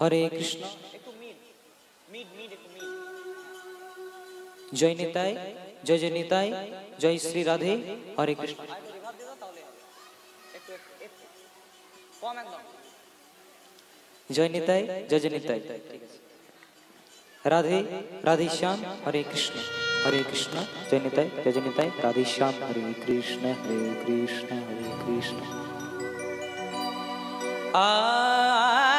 हरे कृष्ण जय निताय जय जय निताय जय श्री राधे हरे कृष्ण जय निताय जय जय निताय राधे राधे श्याम हरे कृष्ण जय निताय जय जय निताय राधे श्याम हरे कृष्ण हरे कृष्ण हरे कृष्ण आ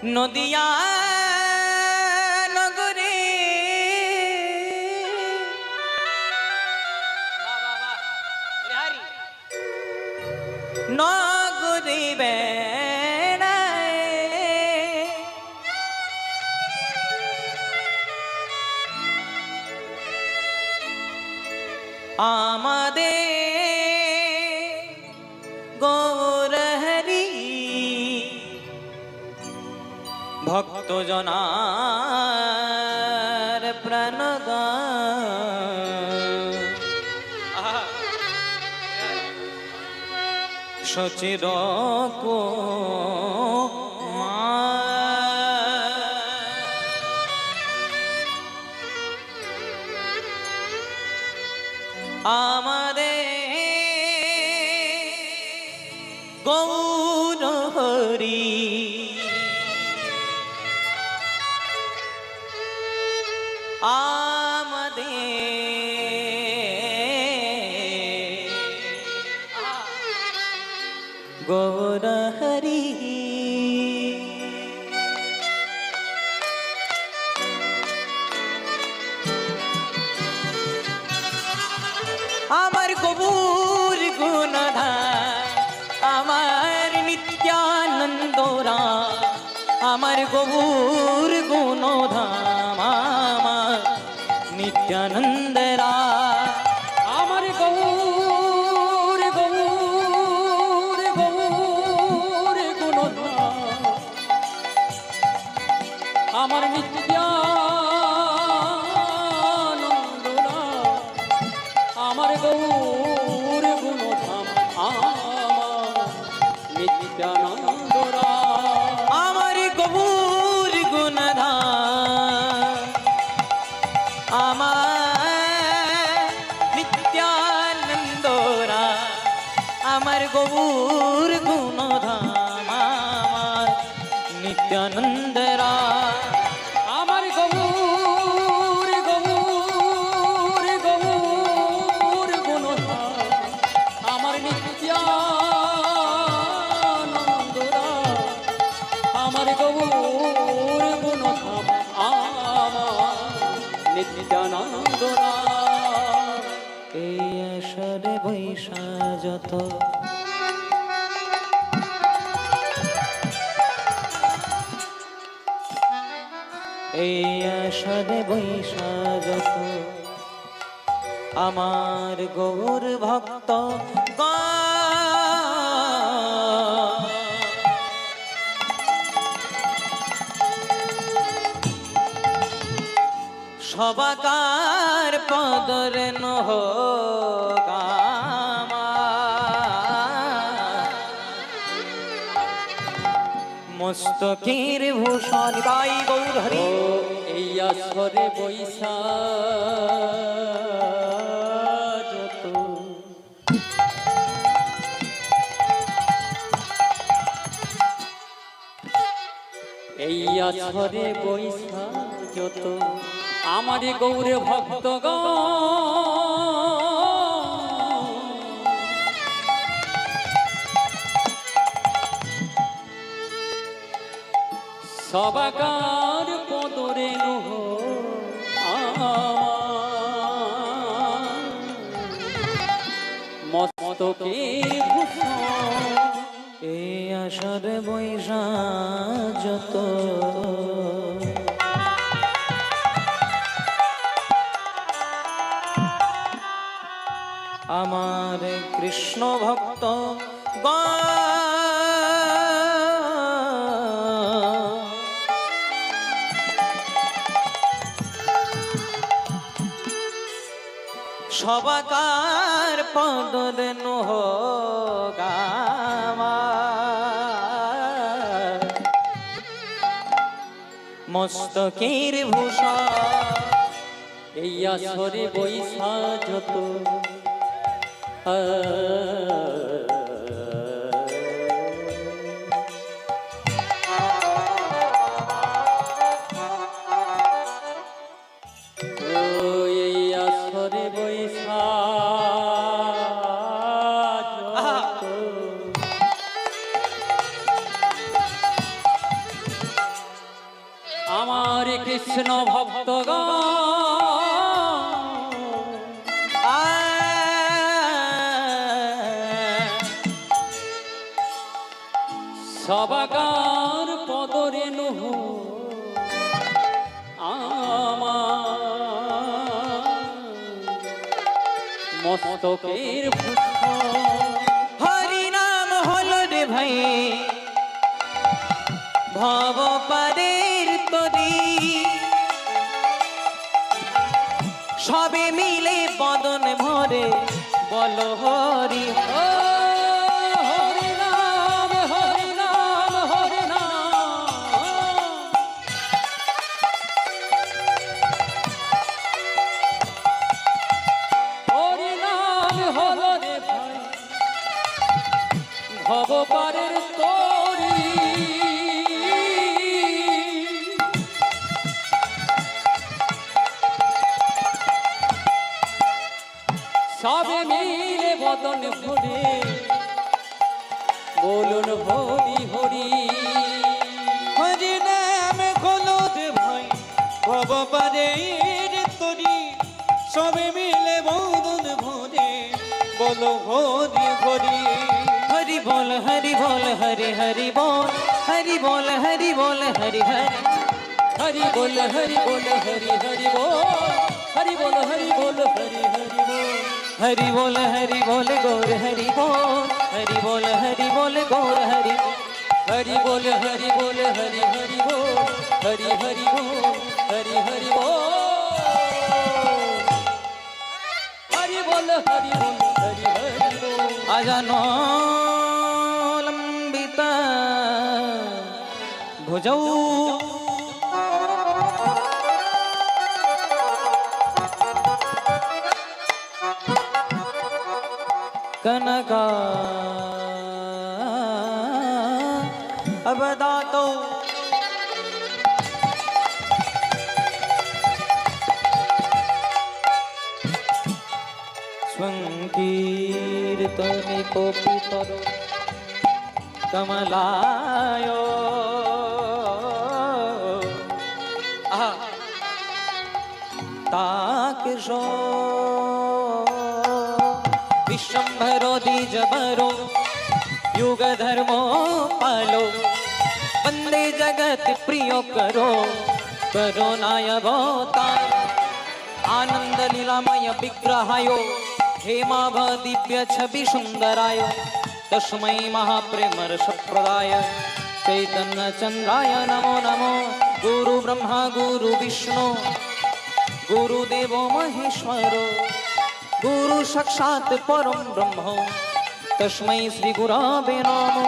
नदिया नगरे नगरी बेड़ाए आमादे गौरहरी भक्त जनार प्राणदान सचिर को आमादे गौर हरि आमदे गौर हरि आमार गौर गुणधाम आमार नित्यानंदरा आमार गौर गुणधाम नित्यानंदरा आमार गौर गौर गौर गुणधाम आमार नित्यानंदरा आमार गौर गुणधाम आमार नित्यानंदरा आमार गौर गुणधाम आमार नित्यानंदरा आमार गौर गुणधाम आमार नित्यानंदरा आमार गौर गौर गौर गुणधाम आमार नित्यानंदरा आमार गौर गुणधाम आमार नित्यानंदरा এই আষাঢ়ে বৈশা যত এই আষাঢ়ে বৈশা যত আমার গৌর ভক্ত সবাকার পদরে নহ মস্তকের ভূষণ গাই গৌর হরি এই আসরে বৈশা যত এই আসরে বৈশা যত আমার গৌরে ভক্তগণ সবাকার পদরে নহ মস্তকের ভূষণ এই আসর বৈশা যত আমার কৃষ্ণ ভক্ত সবাকার পদন হোগামা মস্তকের ভূষণ এই আসরে বৈশা যত এই আসরে বৈশা যত আমার কৃষ্ণ ভক্তগণ সবাকার পদরেণু আমার মস্তকের ভূষণ হরি নাম হল রে ভাই ভব পারের তরি সবে মিলে বদন ভরে বল হরি ও হরি নাম হরি নাম হরি নাম হরি নাম হলো রে ভাই ভবপারের তরি সবে মিলে বদন ভরে বলুন হরি হরি হরি নাম হল রে ভাই ভব পারের তরি সবে মিলে বদন ভরে বল হরি হরি হরি বল হরি বল হরি হরি বল হরি বল হরি বল হরি হরি হরি বল হরি বল হরি হরি বল হরি বল হরি বল হরি হরি বল হরি বল হরি বল গৌর হরি বল হরি বল হরি বল গৌর হরি হরি বল হরি বল হরি হরি বল হরি হরি বল হরি হরি বল হরি বল হরি বল হরি হরি বল अजनो लंबित भुजौ कनका अवदातो कीर्तने कोपितर कमलायो ताकिशो विश्वम्भरो द्विजबरो युग धर्मो पालो वंदे जगत प्रियो करो नायवतार आनंद लीलामय विग्रहायो हेमाभ दिव्य छवि सुंदराय तस्मै महाप्रेमर्ष प्रदाय चैतन्य चंद्राय नमो नमो गुरु ब्रह्मा गुरु विष्णु गुरुदेव महेश्वरो गुरु साक्षात् परम ब्रह्म तस्मै श्री गुरवे नमो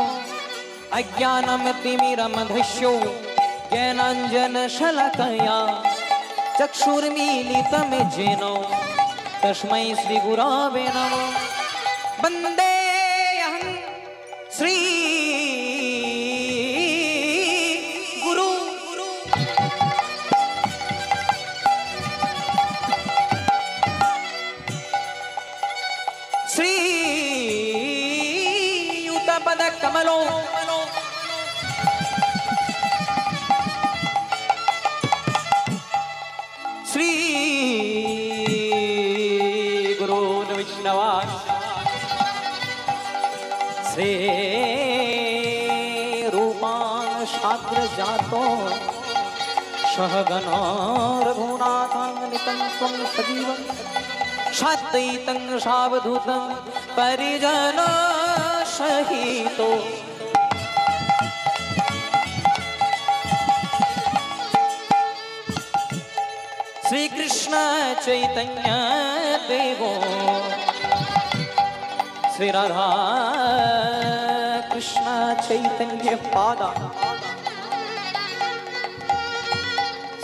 अज्ञानमतिमिरमधस्यो ज्ञानाञ्जन शलाकया चक्षुर्मीलितं येन तस्मै श्री गुरवे नमः वन्देऽहं श्री गुरु श्री युतपद कमलो श्री से रूपान शाग्र जातो सहगनार भूनाथांगनितं त्वं सजीवं शाद्वैतं सावधूतं परिजन सहितो श्री कृष्ण चैतन्य देवो श्री राधा कृष्ण चैतन्य पादा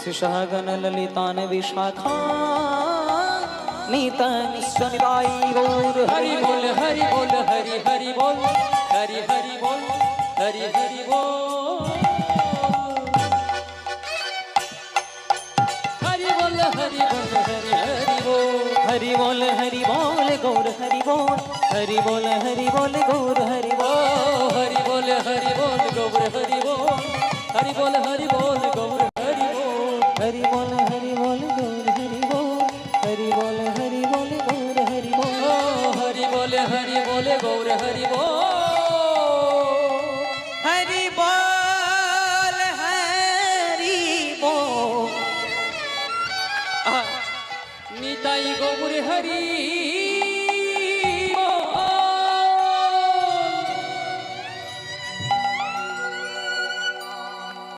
श्री सहगन ललितान विशाखा नीतनिश्चनिदाई गौर हरि बोल हरि बोल हरि हरि बोल हरि हरि बोल हरि हरि बोल हरि बोल हरि बोल हरि हरि बोल हरि बोल हरि बोल गौर हरि बोल हरि बोल हरि बोल गौर हरि बोल हरि बोल हरि बोल गौर हरि बोल हरि बोल हरि बोल गौर हरि बोल हरि बोल हरि बोल गौर हरि बोल हरि बोल हरि बोल गौर हरि बोल हरि बोल हरि बोल गौर हरि बोल हरि बोल हरि बोल निताई गौर हरि